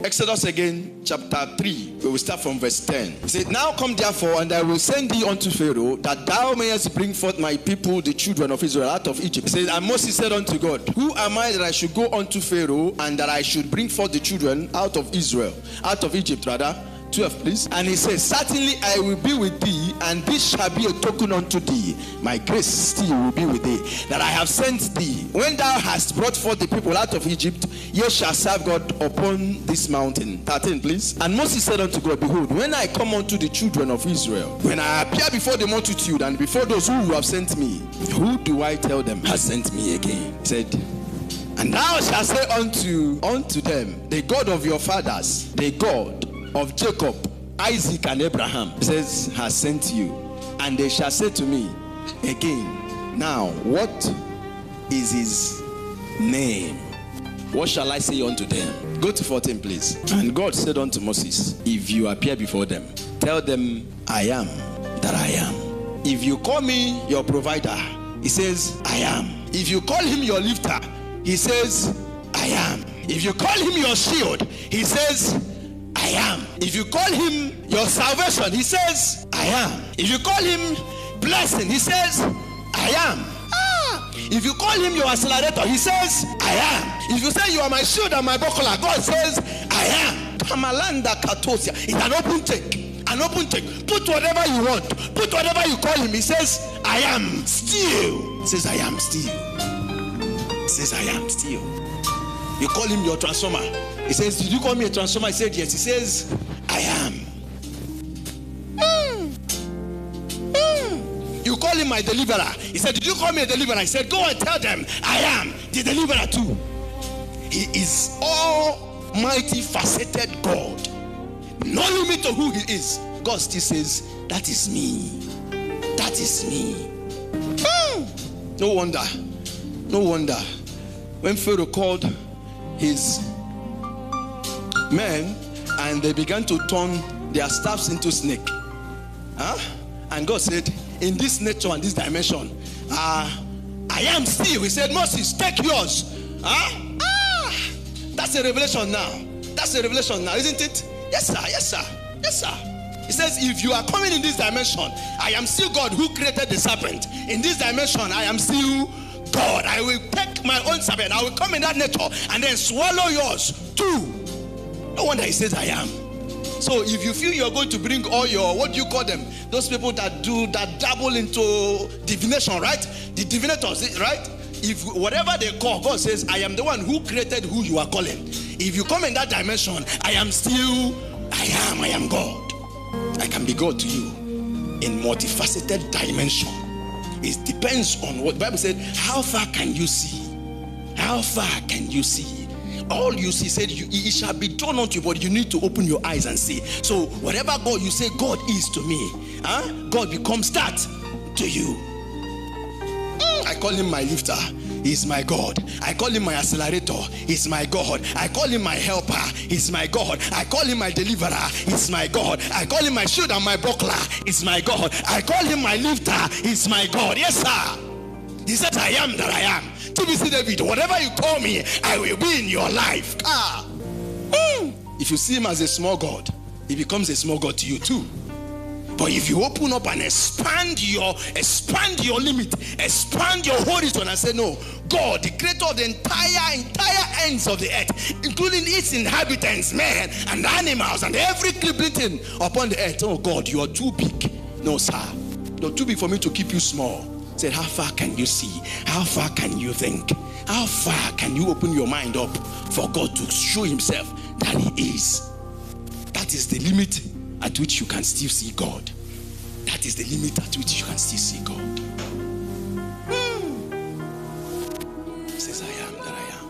Exodus again, chapter 3. We will start from verse 10. It said, "Now come therefore, and I will send thee unto Pharaoh, that thou mayest bring forth my people, the children of Israel, out of Egypt." It says, "And Moses said unto God, Who am I that I should go unto Pharaoh, and that I should bring forth the children out of Israel, out of Egypt rather?" 12, please. "And he says, Certainly I will be with thee, and this shall be a token unto thee. My grace still will be with thee, that I have sent thee. When thou hast brought forth the people out of Egypt, ye shall serve God upon this mountain." 13, please. "And Moses said unto God, Behold, when I come unto the children of Israel, when I appear before the multitude and before those who have sent me, who do I tell them has sent me again?" He said, "And thou shalt say unto them, The God of your fathers, the God of Jacob, Isaac, and Abraham," says, "has sent you. And they shall say to me again, Now what is his name? What shall I say unto them?" Go to 14, please. "And God said unto Moses, If you appear before them, tell them, I am that I am. If you call me your provider, he says, I am. If you call him your lifter, he says, I am. If you call him your shield, he says, I am. If you call him your salvation, he says, I am. If you call him blessing, he says, I am. If you call him your accelerator, he says, I am. If you say you are my shield and my buckler, God says, I am." Kamalanda Katosia. It's an open check. An open check. Put whatever you want. Put whatever you call him. He says, I am still. He says, I am still. He says, I am still. You call him your transformer. He says, "Did you call me a transformer?" I said, "Yes." He says, "I am." You call him my deliverer. He said, "Did you call me a deliverer?" I said, "Go and tell them I am the deliverer too." He is almighty, faceted God. No limit to who he is. God still says, "That is me. That is me." No wonder. No wonder. When Pharaoh called his men and they began to turn their staffs into snake, and God said, "In this nature and this dimension, I am still." He said, "Moses, take yours." That's a revelation now. That's a revelation now, isn't it? Yes, sir. Yes, sir. Yes, sir. He says, if you are coming in this dimension, I am still God who created the serpent. In this dimension, I am still God. I will take my own serpent. I will come in that nature and then swallow yours too. No wonder he says, I am. So if you feel you're going to bring all your, what do you call them? Those people that dabble into divination, right? The divinators, right? If whatever they call, God says, I am the one who created who you are calling. If you come in that dimension, I am still, I am God. I can be God to you in multifaceted dimension. It depends on what the Bible said. How far can you see? How far can you see? All you see, said, it shall be drawn unto you, but you need to open your eyes and see. So whatever God you say God is to me, God becomes that to you. I call him my lifter. He's my God. I call him my accelerator. He's my God. I call him my helper. He's my God. I call him my deliverer. He's my God. I call him my shield and my buckler. He's my God. I call him my lifter. He's my God. Yes, sir. He said, I am that I am. TBC David, whatever you call me, I will be in your life. If you see him as a small God, he becomes a small God to you too. But if you open up and expand your limit, expand your horizon and say, no, God, the creator of the entire ends of the earth, including its inhabitants, men and animals and every creeping thing upon the earth. Oh God, you are too big. No, sir. You're too big for me to keep you small. Say, how far can you see? How far can you think? How far can you open your mind up for God to show himself that he is? That is the limit at which you can still see God. That is the limit at which you can still see God. He says, I am that I am.